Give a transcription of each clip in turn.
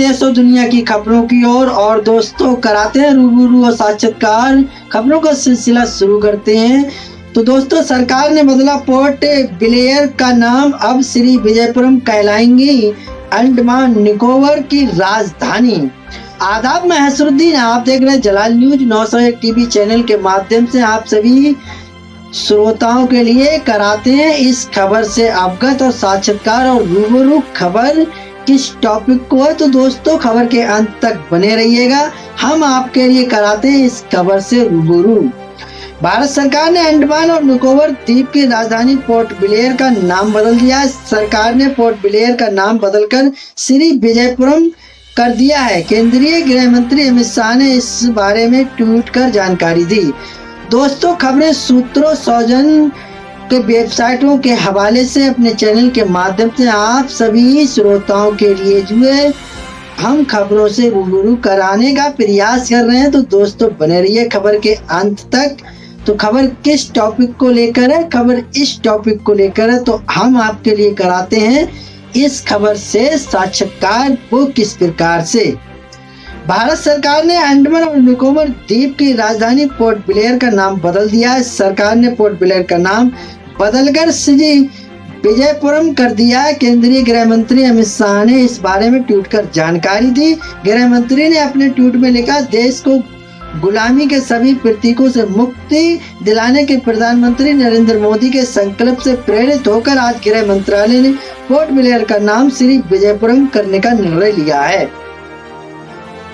देश और दुनिया की खबरों की ओर और दोस्तों कराते हैं रूबरू और साक्षात्कार। खबरों का सिलसिला शुरू करते हैं। तो दोस्तों, सरकार ने बदला पोर्ट ब्लेयर का नाम, अब श्री विजयपुरम कहलाएंगी अंडमान निकोबार की राजधानी। आदाब, मैं हसरुद्दीन, आप देख रहे हैं जलाल न्यूज 901 टीवी चैनल के माध्यम से आप सभी श्रोताओं के लिए कराते हैं इस खबर से अवगत और साक्षात्कार। और रूबरू खबर किस टॉपिक को है, तो दोस्तों खबर के अंत तक बने रहिएगा। हम आपके लिए कराते हैं इस खबर से रूबरू। भारत सरकार ने अंडमान और निकोबार द्वीप की राजधानी पोर्ट ब्लेयर का नाम बदल दिया है। सरकार ने पोर्ट ब्लेयर का नाम बदलकर श्री विजयपुरम कर दिया है। केंद्रीय गृह मंत्री अमित शाह ने इस बारे में ट्वीट कर जानकारी दी। दोस्तों, खबरें सूत्रों सौजन के वेबसाइटों के हवाले से अपने चैनल के माध्यम से आप सभी श्रोताओं के लिए जुए हम खबरों से रूबरू कराने का प्रयास कर रहे हैं। तो दोस्तों बने रहिए खबर के अंत तक। तो खबर किस टॉपिक को लेकर है, खबर इस टॉपिक को लेकर है, तो हम आपके लिए कराते हैं इस खबर से साक्षात्कार। वो किस प्रकार से भारत सरकार ने अंडमान और निकोबार द्वीप की राजधानी पोर्ट ब्लेयर का नाम बदल दिया है। सरकार ने पोर्ट ब्लेयर का नाम बदलकर श्री विजयपुरम कर दिया है। केंद्रीय गृह मंत्री अमित शाह ने इस बारे में ट्वीट कर जानकारी दी। गृह मंत्री ने अपने ट्वीट में लिखा, देश को गुलामी के सभी प्रतीकों से मुक्ति दिलाने के प्रधानमंत्री नरेंद्र मोदी के संकल्प से प्रेरित होकर आज गृह मंत्रालय ने पोर्ट ब्लेयर का नाम श्री विजयपुरम करने का निर्णय लिया है।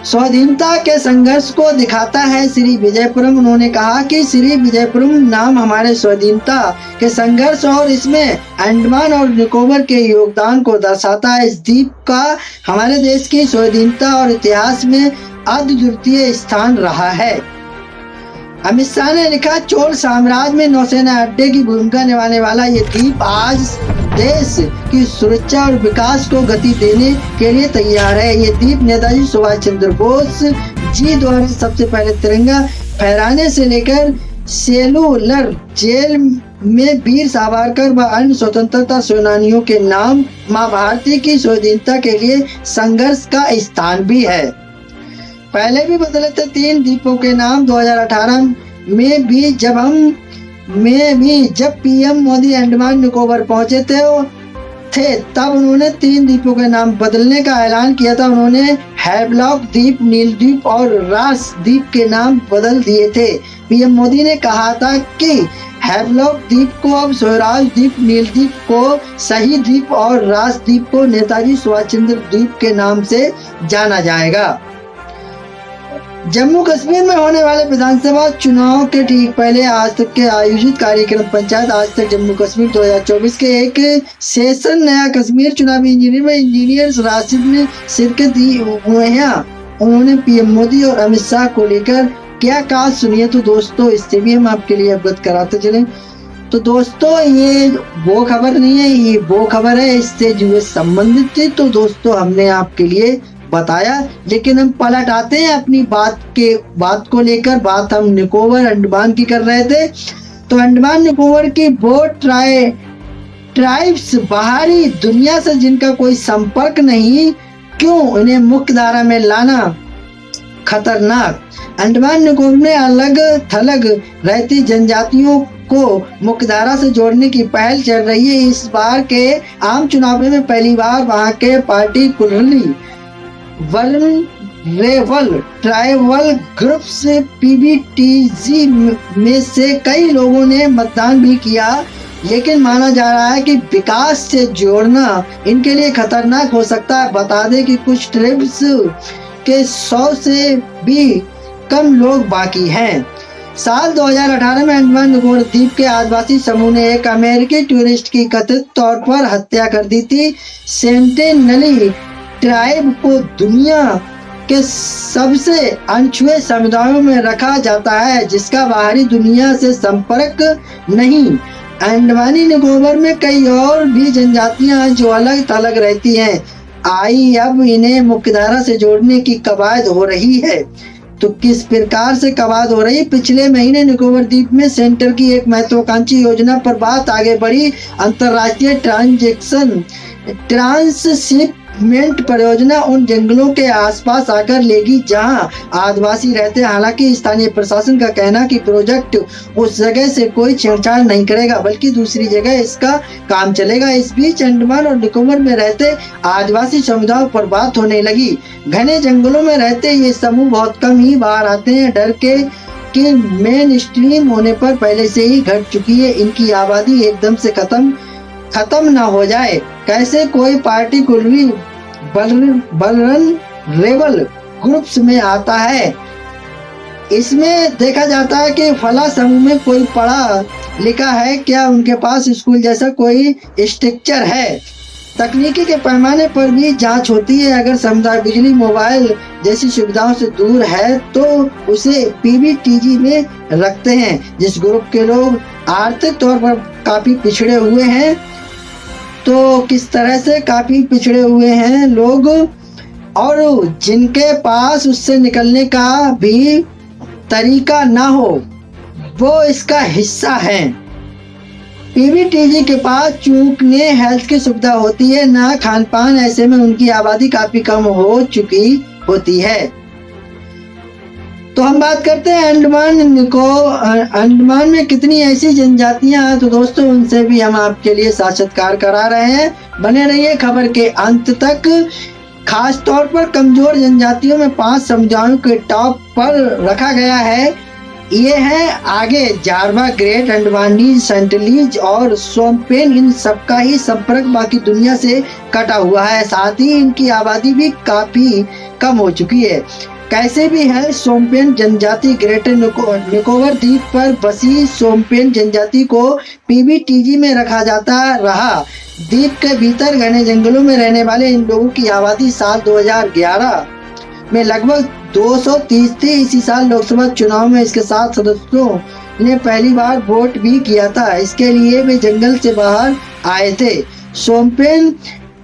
स्वाधीनता के संघर्ष को दिखाता है श्री विजयपुरम। उन्होंने कहा कि श्री विजयपुरम नाम हमारे स्वाधीनता के संघर्ष और इसमें अंडमान और निकोबार के योगदान को दर्शाता है। इस द्वीप का हमारे देश की स्वाधीनता और इतिहास में अद्वितीय स्थान रहा है। अमित शाह ने लिखा, चोल साम्राज्य में नौसेना अड्डे की भूमिका निभाने वाला ये द्वीप आज देश की सुरक्षा और विकास को गति देने के लिए तैयार है। ये द्वीप नेताजी सुभाष चंद्र बोस जी द्वारा सबसे पहले तिरंगा फहराने से लेकर सेलुलर जेल में वीर सावरकर व अन्य स्वतंत्रता सेनानियों के नाम मां भारती की स्वाधीनता के लिए संघर्ष का स्थान भी है। पहले भी बदले थे 3 द्वीपों के नाम। 2018 में भी जब पीएम मोदी अंडमान निकोबार पहुंचे थे तब उन्होंने 3 द्वीपों के नाम बदलने का ऐलान किया था। उन्होंने हैवलॉक द्वीप, नील द्वीप और रास द्वीप के नाम बदल दिए थे। पीएम मोदी ने कहा था कि हैवलॉक द्वीप को अब स्वराज द्वीप, नील द्वीप को शहीद द्वीप और रास द्वीप को नेताजी सुभाष चंद्र द्वीप के नाम से जाना जाएगा। जम्मू कश्मीर में होने वाले विधानसभा चुनाव के ठीक पहले आज तक के आयोजित कार्यक्रम पंचायत आज तक जम्मू कश्मीर 2024 के एक सेशन नया कश्मीर चुनावी इंजीनियर में इंजीनियर राशिद ने शिरकत दी हुए हैं। उन्होंने पीएम मोदी और अमित शाह को लेकर क्या कहा, सुनिए। तो दोस्तों इससे भी हम आपके लिए अवगत कराते चले। तो दोस्तों ये वो खबर नहीं है, ये वो खबर है, इससे जुड़े संबंधित थी। तो दोस्तों हमने आपके लिए बताया, लेकिन हम पलट आते हैं अपनी बात को लेकर। बात हम निकोबार अंडमान की कर रहे थे। तो अंडमान निकोबार की वो ट्राइब्स बाहरी दुनिया से जिनका कोई संपर्क नहीं, क्यों इन्हें मुख्य धारा में लाना खतरनाक। अंडमान निकोबार में अलग थलग रहती जनजातियों को मुख्यधारा से जोड़ने की पहल चल रही है। इस बार के आम चुनाव में पहली बार वहां के पार्टी कुलहली वल्नरेबल ट्राइबल ग्रुप्स पीबीटीजी में से कई लोगों ने मतदान भी किया, लेकिन माना जा रहा है कि विकास से जोड़ना इनके लिए खतरनाक हो सकता है। बता दें कि कुछ ट्राइब्स के 100 से भी कम लोग बाकी हैं। साल 2018 में अंडमान निकोबार द्वीप के आदिवासी समूह ने एक अमेरिकी टूरिस्ट की कथित तौर पर हत्या कर दी थी। सेंटिनली ट्राइब को दुनिया के सबसे अनछुए समुदायों में रखा जाता है, जिसका बाहरी दुनिया से संपर्क नहीं। अंडमानी निकोबार में कई और भी जनजातियां हैं जो अलग थलग रहती हैं। अब इन्हें मुख्यधारा से जोड़ने की कवायद हो रही है। तो किस प्रकार से कवायद हो रही? पिछले महीने निकोबार द्वीप में सेंटर की एक महत्वाकांक्षी योजना पर बात आगे बढ़ी। अंतर्राष्ट्रीय ट्रांसशिप डेवलपमेंट परियोजना उन जंगलों के आसपास आकर लेगी जहां आदिवासी रहते हैं। हालांकि स्थानीय प्रशासन का कहना कि प्रोजेक्ट उस जगह से कोई छेड़छाड़ नहीं करेगा, बल्कि दूसरी जगह इसका काम चलेगा। इस बीच अंडमान और निकोबार में रहते आदिवासी समुदायों पर बात होने लगी। घने जंगलों में रहते ये समूह बहुत कम ही बाहर आते हैं। डर के कि मेन स्ट्रीम होने पर पहले से ही घट चुकी है, इनकी आबादी एकदम से खत्म ना हो जाए। कैसे कोई पार्टिकुलरली वल्नरेबल ग्रुप्स में आता है। इसमें देखा जाता है कि फला समूह में कोई पढ़ा लिखा है क्या, उनके पास स्कूल जैसा कोई स्ट्रक्चर है। तकनीकी के पैमाने पर भी जांच होती है। अगर समुदाय बिजली, मोबाइल जैसी सुविधाओं से दूर है तो उसे पीबीटीजी में रखते हैं। जिस ग्रुप के लोग आर्थिक तौर पर काफी पिछड़े हुए हैं, तो किस तरह से काफी पिछड़े हुए हैं लोग, और जिनके पास उससे निकलने का भी तरीका ना हो, वो इसका हिस्सा है। पीबीटीजी के पास चूंकि हेल्थ की सुविधा होती है ना खान पान, ऐसे में उनकी आबादी काफी कम हो चुकी होती है। तो हम बात करते हैं अंडमान में कितनी ऐसी जनजातियां हैं। तो दोस्तों उनसे भी हम आपके लिए साक्षात्कार करा रहे हैं, बने रहिए खबर के अंत तक। खास तौर पर कमजोर जनजातियों में 5 समुदायों के टॉप पर रखा गया है। ये है आगे जारवा, ग्रेट अंडमानीज, सेंटिनीज और शोम्पेन। इन सबका ही संपर्क बाकी दुनिया से कटा हुआ है, साथ ही इनकी आबादी भी काफी कम हो चुकी है। कैसे भी है, शोम्पेन जनजाति ग्रेटर निकोबार द्वीप पर बसी शोम्पेन जनजाति को पीबीटीजी में रखा जाता रहा। द्वीप के भीतर घने जंगलों में रहने वाले इन लोगों की आबादी साल 2011 में लगभग 230 थी। इसी साल लोकसभा चुनाव में इसके 7 सदस्यों ने पहली बार वोट भी किया था। इसके लिए वे जंगल से बाहर आए थे। शोम्पेन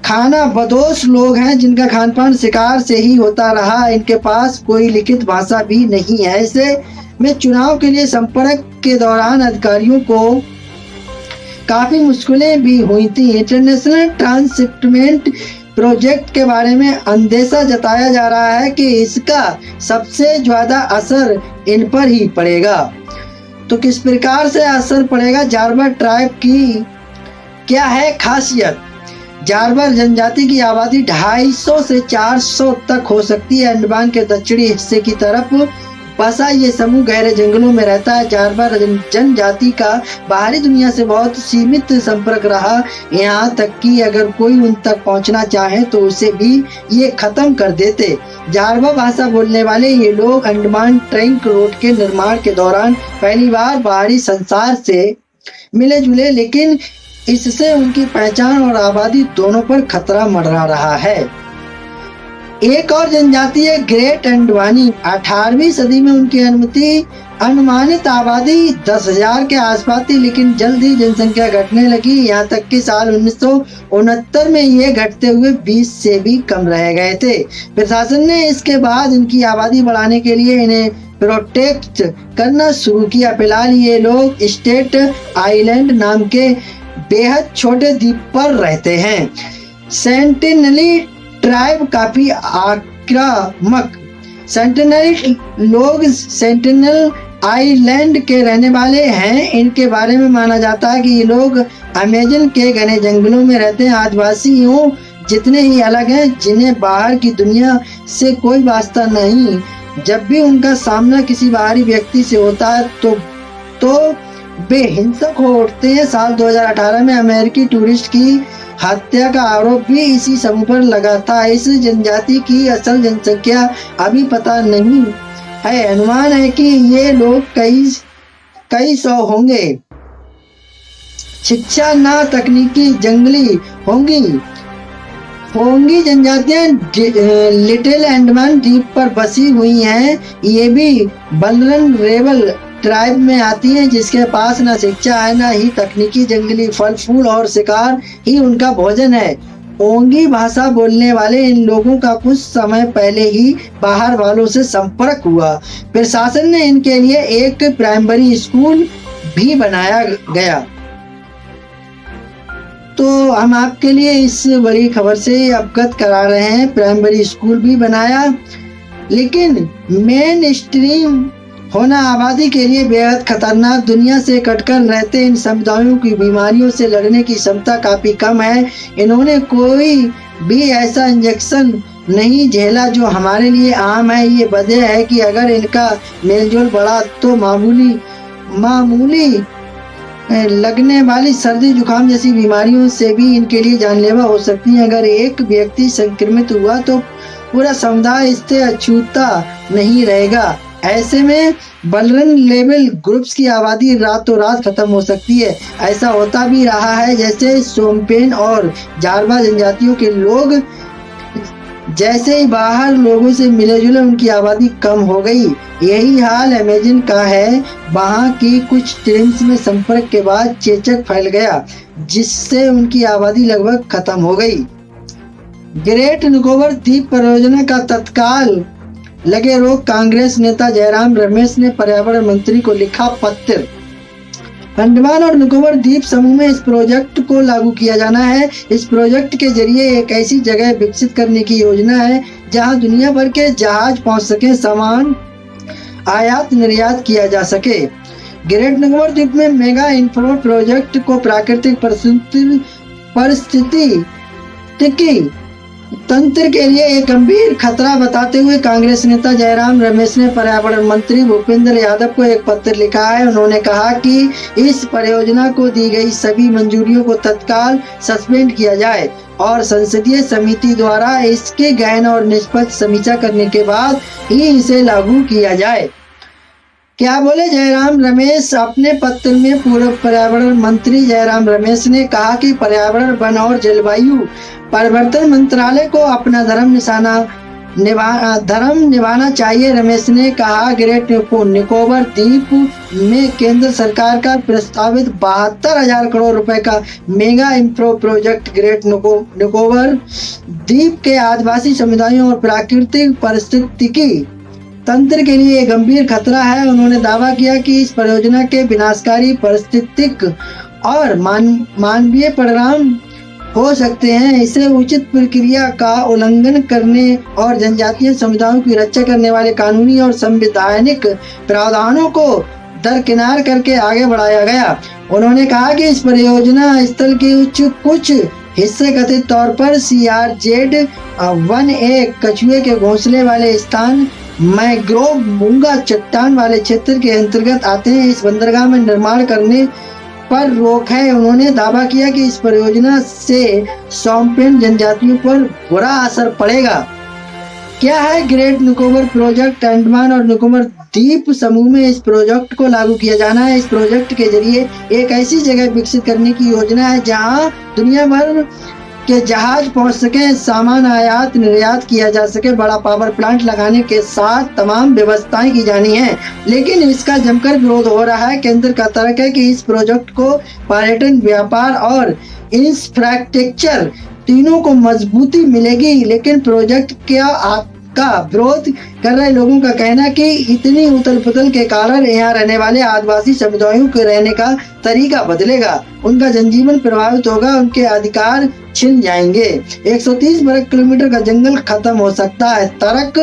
खाना बदोश लोग हैं जिनका खान पान शिकार से ही होता रहा। इनके पास कोई लिखित भाषा भी नहीं है। ऐसे में चुनाव के लिए संपर्क के दौरान अधिकारियों को काफी मुश्किलें भी हुई थी। इंटरनेशनल ट्रांसशिपमेंट प्रोजेक्ट के बारे में अंदेशा जताया जा रहा है कि इसका सबसे ज्यादा असर इन पर ही पड़ेगा। तो किस प्रकार से असर पड़ेगा? जारवा ट्राइब की क्या है खासियत? जारवा जनजाति की आबादी 250 से 400 तक हो सकती है। अंडमान के दक्षिणी हिस्से की तरफ बसा ये समूह गहरे जंगलों में रहता है। जारवा जनजाति का बाहरी दुनिया से बहुत सीमित संपर्क रहा, यहाँ तक कि अगर कोई उन तक पहुँचना चाहे तो उसे भी ये खत्म कर देते। जारवा भाषा बोलने वाले ये लोग अंडमान ट्रंक रोड के निर्माण के दौरान पहली बार बाहरी संसार से मिले जुले, लेकिन इससे उनकी पहचान और आबादी दोनों पर खतरा मंडरा रहा है। एक और जनजाति है ग्रेट अंडवानी। 18वीं सदी में उनकी अनुमानित आबादी 10,000 के आसपास थी, लेकिन जल्द ही जनसंख्या घटने लगी। यहाँ तक कि साल 1969 में ये घटते हुए 20 से भी कम रह गए थे। प्रशासन ने इसके बाद इनकी आबादी बढ़ाने के लिए इन्हें प्रोटेक्ट करना शुरू किया। फिलहाल ये लोग स्टेट आइलैंड नाम के बेहद छोटे द्वीप पर रहते हैं। सेंटिनली ट्राइब काफी आक्रामक। सेंटिनली लोग सेंटिनल आइलैंड के रहने वाले हैं। इनके बारे में माना जाता है कि ये लोग अमेजन के घने जंगलों में रहते हैं। आदिवासियों जितने ही अलग हैं, जिन्हें बाहर की दुनिया से कोई वास्ता नहीं। जब भी उनका सामना किसी बाहरी व्यक्ति से होता है तो वे हिंसक हो उठते हैं। साल 2018 में अमेरिकी टूरिस्ट की हत्या का आरोप भी इसी समूह पर लगा था। इस जनजाति की असल जनसंख्या अभी पता नहीं है। अनुमान है कि ये लोग कई सौ होंगे। शिक्षा ना तकनीकी जंगली होंगी जनजातियां लिटिल अंडमान द्वीप पर बसी हुई हैं। ये भी वल्नरेबल ट्राइब में आती हैं, जिसके पास ना शिक्षा है ना ही तकनीकी। जंगली फल फूल और शिकार ही उनका भोजन है। ओंगी भाषा बोलने वाले इन लोगों का कुछ समय पहले ही बाहर वालों से संपर्क हुआ। प्रशासन ने इनके लिए एक प्राइमरी स्कूल भी बनाया गया। तो हम आपके लिए इस बड़ी खबर से अवगत करा रहे हैं। प्राइमरी स्कूल भी बनाया, लेकिन मेन स्ट्रीम होना आबादी के लिए बेहद खतरनाक। दुनिया से कटकर रहते इन समुदायों की बीमारियों से लड़ने की क्षमता काफी कम है। इन्होंने कोई भी ऐसा इंजेक्शन नहीं झेला जो हमारे लिए आम है। ये वजह है कि अगर इनका मेलजोल बढ़ा तो मामूली लगने वाली सर्दी जुकाम जैसी बीमारियों से भी इनके लिए जानलेवा हो सकती है। अगर एक व्यक्ति संक्रमित हुआ तो पूरा समुदाय इससे अछूता नहीं रहेगा। ऐसे में वल्नरेबल ग्रुप्स की आबादी रातों रात खत्म हो सकती है। ऐसा होता भी रहा है, जैसे शोम्पेन और जारवा जनजातियों के लोग जैसे ही बाहर लोगों से मिले जुले उनकी आबादी कम हो गई। यही हाल अमेज़न का है। वहाँ की कुछ ट्रेन्स में संपर्क के बाद चेचक फैल गया, जिससे उनकी आबादी लगभग खत्म हो गई। ग्रेट निकोबार द्वीप परियोजना का तत्काल लगे रोग। कांग्रेस नेता जयराम रमेश ने पर्यावरण मंत्री को लिखा पत्र। अंडमान और निकोबार द्वीप समूह में इस प्रोजेक्ट को लागू किया जाना है। इस प्रोजेक्ट के जरिए एक ऐसी जगह विकसित करने की योजना है जहां दुनिया भर के जहाज पहुंच सके, सामान आयात निर्यात किया जा सके। ग्रेट निकोबार द्वीप में मेगा इंफ्रा प्रोजेक्ट को प्राकृतिक पारिस्थितिकी तंत्र के लिए एक गंभीर खतरा बताते हुए कांग्रेस नेता जयराम रमेश ने पर्यावरण मंत्री भूपेंद्र यादव को एक पत्र लिखा है। उन्होंने कहा कि इस परियोजना को दी गई सभी मंजूरियों को तत्काल सस्पेंड किया जाए और संसदीय समिति द्वारा इसके गहन और निष्पक्ष समीक्षा करने के बाद ही इसे लागू किया जाए। क्या बोले जयराम रमेश अपने पत्र में? पूर्व पर्यावरण मंत्री जयराम रमेश ने कहा कि पर्यावरण, वन और जलवायु परिवर्तन मंत्रालय को अपना धर्म निभाना चाहिए। रमेश ने कहा ग्रेट निकोबार द्वीप में केंद्र सरकार का प्रस्तावित 72,000 करोड़ रुपए का mega infra project great Nicobar द्वीप के आदिवासी समुदायों और प्राकृतिक पारिस्थितिकी तंत्र के लिए एक गंभीर खतरा है। उन्होंने दावा किया कि इस परियोजना के विनाशकारी पारिस्थितिक और मानवीय परिणाम हो सकते हैं। इसे उचित प्रक्रिया का उल्लंघन करने और जनजातीय समुदायों की रक्षा करने वाले कानूनी और संवैधानिक प्रावधानों को दरकिनार करके आगे बढ़ाया गया। उन्होंने कहा कि इस परियोजना स्थल के कुछ हिस्से कथित तौर पर CRZ 1A कछुए के घोंसले वाले स्थान, मैंग्रोव मूंगा चट्टान वाले क्षेत्र के अंतर्गत आते हैं। इस बंदरगाह में निर्माण करने पर रोक है। उन्होंने दावा किया कि इस परियोजना से शोम्पेन जनजातियों पर बुरा असर पड़ेगा। क्या है ग्रेट निकोबार प्रोजेक्ट? अंडमान और निकोबार द्वीप समूह में इस प्रोजेक्ट को लागू किया जाना है। इस प्रोजेक्ट के जरिए एक ऐसी जगह विकसित करने की योजना है जहां दुनिया भर के जहाज पहुंच सके, सामान आयात निर्यात किया जा सके। बड़ा पावर प्लांट लगाने के साथ तमाम व्यवस्थाएं की जानी है, लेकिन इसका जमकर विरोध हो रहा है। केंद्र का तर्क है कि इस प्रोजेक्ट को पर्यटन, व्यापार और इंफ्रास्ट्रक्चर तीनों को मजबूती मिलेगी, लेकिन प्रोजेक्ट का विरोध कर रहे लोगों का कहना कि इतनी उथल पुथल के कारण यहाँ रहने वाले आदिवासी समुदायों के रहने का तरीका बदलेगा, उनका जनजीवन प्रभावित होगा, उनके अधिकार छिन जाएंगे। 130 वर्ग किलोमीटर का जंगल खत्म हो सकता है। तर्क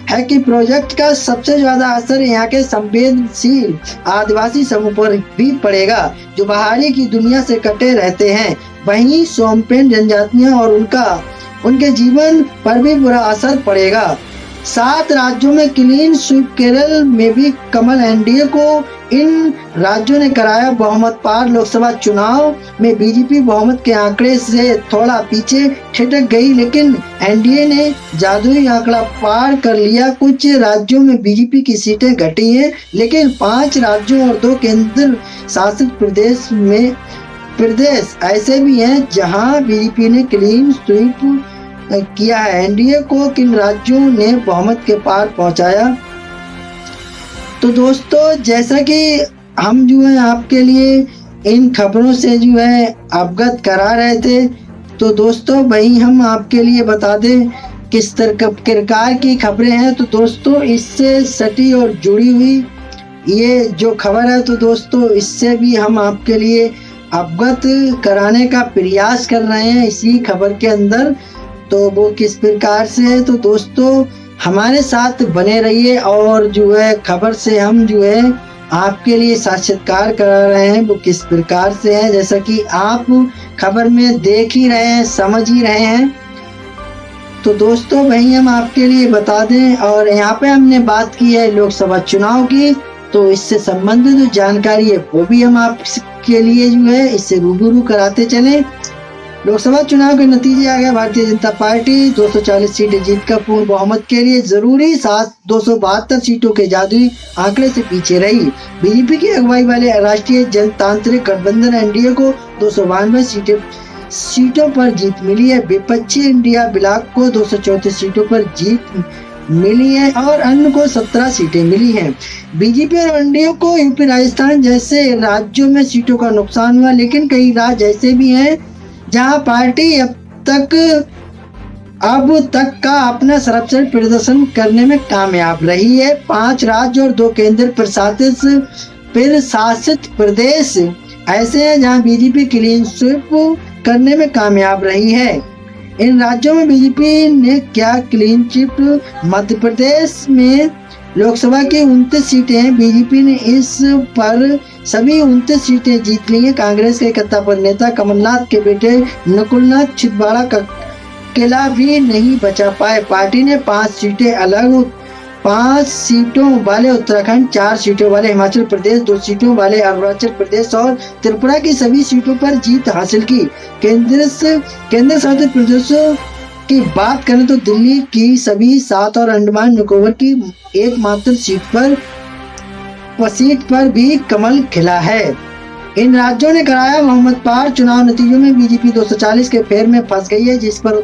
है कि प्रोजेक्ट का सबसे ज्यादा असर यहाँ के संवेदनशील आदिवासी समूह पर भी पड़ेगा जो बाहरी की दुनिया से कटे रहते हैं। वहीं शोम्पेन जनजातियां और उनके जीवन पर भी बुरा असर पड़ेगा। 7 राज्यों में क्लीन स्वीप। केरल में भी कमल एनडीए को इन राज्यों ने कराया बहुमत पार। लोकसभा चुनाव में बीजेपी बहुमत के आंकड़े से थोड़ा पीछे ठिठक गई, लेकिन एनडीए ने जादुई आंकड़ा पार कर लिया। कुछ राज्यों में बीजेपी की सीटें घटी हैं, लेकिन 5 राज्यों और 2 केंद्र शासित प्रदेश ऐसे भी हैं जहां बीजेपी ने क्लीन स्वीप किया है। एनडीए को किन राज्यों ने बहुमत के पार पहुंचाया? तो दोस्तों, जैसा कि हम जो है आपके लिए इन खबरों से जो है अवगत करा रहे थे, तो दोस्तों वही हम आपके लिए बता दें किस प्रकार की खबरें हैं। तो दोस्तों, इससे सटी और जुड़ी हुई ये जो खबर है, तो दोस्तों इससे भी हम आपके लिए अवगत कराने का प्रयास कर रहे हैं इसी खबर के अंदर। तो वो किस प्रकार से है, तो दोस्तों हमारे साथ बने रहिए और जो है खबर से हम जो है आपके लिए साक्षात्कार करा रहे हैं वो किस प्रकार से है, जैसा कि आप खबर में देख ही रहे हैं, समझ ही रहे हैं। तो दोस्तों वही हम आपके लिए बता दें, और यहाँ पे हमने बात की है लोकसभा चुनाव की, तो इससे संबंधित जो जानकारी है वो भी हम आपके लिए जो है इससे रूबरू कराते चलें। लोकसभा चुनाव के नतीजे आ गए। भारतीय जनता पार्टी 240 सीटें जीतकर पूर्ण बहुमत के लिए जरूरी 272 सीटों के जादुई आंकड़े से पीछे रही। बीजेपी की अगुवाई वाले राष्ट्रीय जनतांत्रिक गठबंधन एनडीए को 292 सीटों पर जीत मिली है। विपक्षी इंडिया ब्लॉक को 234 सीटों पर जीत मिली है और अन्य को 17 सीटें मिली हैं। बीजेपी और एनडीए को यूपी, राजस्थान जैसे राज्यों में सीटों का नुकसान हुआ, लेकिन कई राज्य ऐसे भी हैं जहां पार्टी अब तक का अपना सर्वश्रेष्ठ प्रदर्शन करने में कामयाब रही है। 5 राज्य और 2 केंद्र प्रशासित प्रदेश ऐसे हैं जहां बीजेपी क्लीन स्वीप करने में कामयाब रही है। इन राज्यों में बीजेपी ने क्या क्लीन स्वीप? मध्य प्रदेश में लोकसभा की 29 सीटें हैं। बीजेपी ने इस पर सभी 29 सीटें जीत ली हैं। कांग्रेस के इकट्ठा नेता कमलनाथ के बेटे नकुलनाथ छिंदवाड़ा का किला भी नहीं बचा पाए। पार्टी ने 5 सीटें अलग, 5 सीटों वाले उत्तराखंड, 4 सीटों वाले हिमाचल प्रदेश, 2 सीटों वाले अरुणाचल प्रदेश और त्रिपुरा की सभी सीटों पर जीत हासिल की। केंद्र शासित प्रदेशों की बात करें तो दिल्ली की सभी 7 और अंडमान निकोबार की एकमात्र सीट पर भी कमल खिला है। इन राज्यों ने कराया मोहम्मद पार। चुनाव नतीजों में बीजेपी 240 के फेर में फंस गई है, जिस पर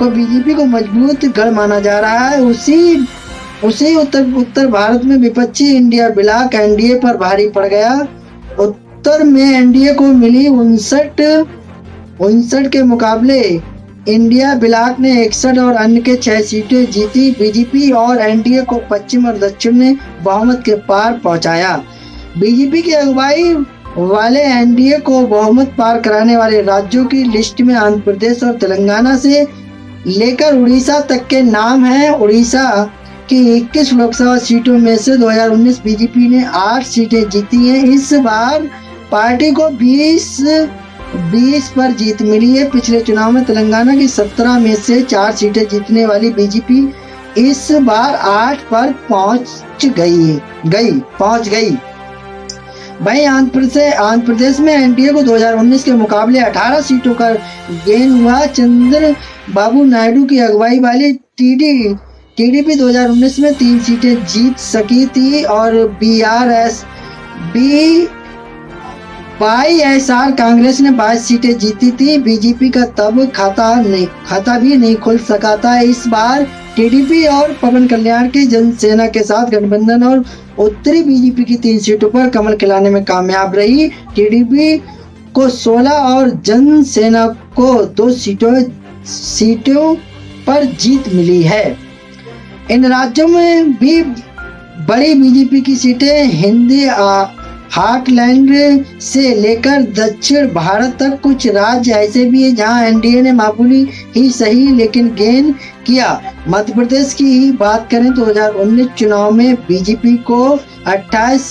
बीजेपी को मजबूत गढ़ माना जा रहा है। उसी उत्तर भारत में विपक्षी इंडिया ब्लॉक एनडीए पर भारी पड़ गया। उत्तर में एनडीए को मिली 59 के मुकाबले इंडिया ब्लॉक ने 61 और अन्य के 6 सीटें जीती। बीजेपी और एनडीए को पश्चिम और दक्षिण ने बहुमत के पार पहुंचाया। बीजेपी की अगुवाई वाले एनडीए को बहुमत पार कराने वाले राज्यों की लिस्ट में आंध्र प्रदेश और तेलंगाना से लेकर उड़ीसा तक के नाम हैं। उड़ीसा की 21 लोकसभा सीटों में से 2019 बीजेपी ने 8 सीटें जीती हैं। इस बार पार्टी को 20 पर जीत मिली है। पिछले चुनाव में तेलंगाना की 17 में से 4 सीटें जीतने वाली बीजेपी इस बार 8 पर पहुंच गई। वहीं आंध्र प्रदेश में एनडीए को 2019 के मुकाबले 18 सीटों का गेन हुआ। चंद्रबाबू नायडू की अगुवाई वाली टीडीपी 2019 में 3 सीटें जीत सकी थी और वाईएसआर कांग्रेस ने 22 सीटें जीती थी। बीजेपी का तब खाता भी नहीं खुल सका था। इस बार टीडीपी और पवन कल्याण की जनसेना के साथ गठबंधन और उत्तरी बीजेपी की 3 सीटों पर कमल खिलाने में कामयाब रही। टीडीपी को 16 और जनसेना को 2 सीटों पर जीत मिली है। इन राज्यों में भी बड़ी बीजेपी की सीटें हिंदी हार्टलैंड से लेकर दक्षिण भारत तक। कुछ राज्य ऐसे भी हैं जहां एनडीए ने मामूली ही सही लेकिन गेन किया। मध्य प्रदेश की ही बात करें तो 2019 चुनाव में बीजेपी को 28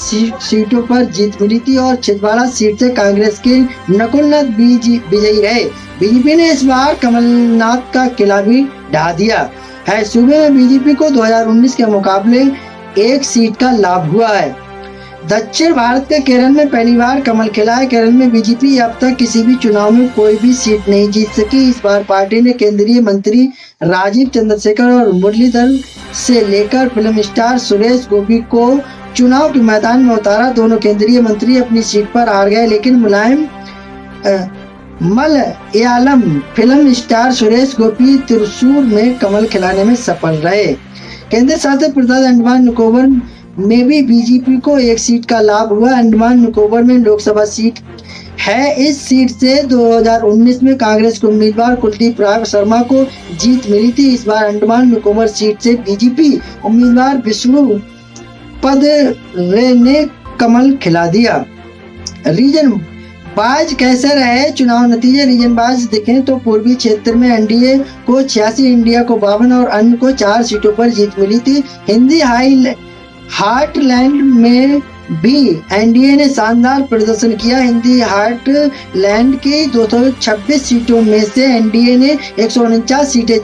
सीटों पर जीत मिली थी और छिंदवाड़ा सीट से कांग्रेस के नकुलनाथ विजयी रहे। बीजेपी ने इस बार कमलनाथ का किला भी ढा दिया है। सूबे में बीजेपी को 2019 के मुकाबले 1 सीट का लाभ हुआ है। दक्षिण भारत के केरल में पहली बार कमल खिला है। केरल में बीजेपी अब तक किसी भी चुनाव में कोई भी सीट नहीं जीत सकी। इस बार पार्टी ने केंद्रीय मंत्री राजीव चंद्रशेखर और मुरलीधर से लेकर फिल्म स्टार सुरेश गोपी को चुनाव के मैदान में उतारा। दोनों केंद्रीय मंत्री अपनी सीट पर हार गए, लेकिन मलयालम फिल्म स्टार सुरेश गोपी त्रिशूर में कमल खिलाने में सफल रहे। केंद्र शासित प्रदेश अंडमान निकोबार में भी बीजेपी को 1 सीट का लाभ हुआ। अंडमान निकोबार में लोकसभा सीट है। इस सीट से 2019 में कांग्रेस के उम्मीदवार कुलदीप राय शर्मा को जीत मिली थी। इस बार अंडमान निकोबार सीट से बीजेपी उम्मीदवार विष्णु पद रे ने कमल खिला दिया। रीजन बाज कैसे रहे चुनाव नतीजे। रीजन बाज देखें तो पूर्वी क्षेत्र में एनडीए को 86, इंडिया को 52 और अन्य को 4 सीटों पर जीत मिली थी। हिंदी हार्टलैंड में भी एनडीए ने शानदार प्रदर्शन किया। हिंदी हार्टलैंड की 226 सीटों में से एनडीए ने 149 सीटें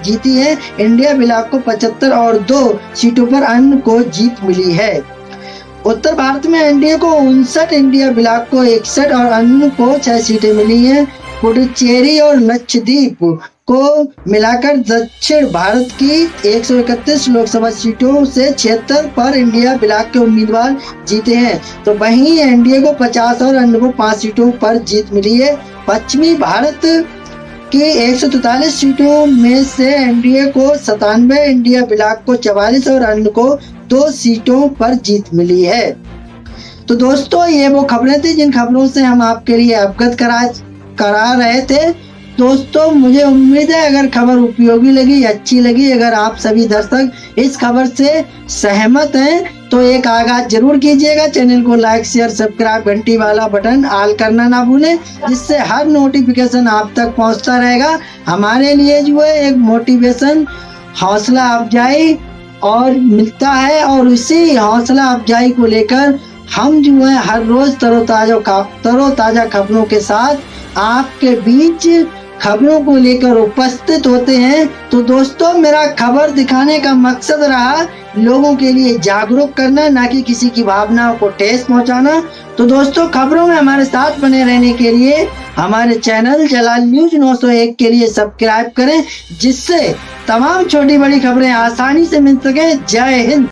जीती हैं। इंडिया ब्लॉक को 75 और 2 सीटों पर अन्य को जीत मिली है। उत्तर भारत में एनडीए को 59, इंडिया ब्लॉक को 61 और अन्य को 6 सीटें मिली हैं। पुडुचेरी और लक्षद्वीप को मिलाकर दक्षिण भारत की 131 लोकसभा सीटों से 76 पर इंडिया ब्लॉक के उम्मीदवार जीते हैं। तो वहीं एनडीए को 50 और अन्य को 5 सीटों पर जीत मिली है। पश्चिमी भारत की 143 सीटों में से एनडीए को 97, इंडिया ब्लॉक को 44 और अन्य को 2 सीटों पर जीत मिली है। तो दोस्तों ये वो खबरें थी जिन खबरों से हम आपके लिए अवगत करा रहे थे। दोस्तों मुझे उम्मीद है अगर खबर उपयोगी लगी, अच्छी लगी, अगर आप सभी दर्शक इस खबर से सहमत हैं तो एक आगाज जरूर कीजिएगा। चैनल को लाइक, शेयर, सब्सक्राइब, घंटी वाला बटन ऑल करना ना भूलें, जिससे हर नोटिफिकेशन आप तक पहुंचता रहेगा। हमारे लिए जो है एक मोटिवेशन, हौसला अफजाई और मिलता है, और उसी हौसला अफजाई को लेकर हम जो है हर रोज तरोताजा खबरों के साथ आपके बीच खबरों को लेकर उपस्थित होते हैं। तो दोस्तों मेरा खबर दिखाने का मकसद रहा लोगों के लिए जागरूक करना, ना कि किसी की भावनाओं को ठेस पहुंचाना। तो दोस्तों खबरों में हमारे साथ बने रहने के लिए हमारे चैनल जलाल न्यूज 901 के लिए सब्सक्राइब करें, जिससे तमाम छोटी बड़ी खबरें आसानी से मिल सके। जय हिंद।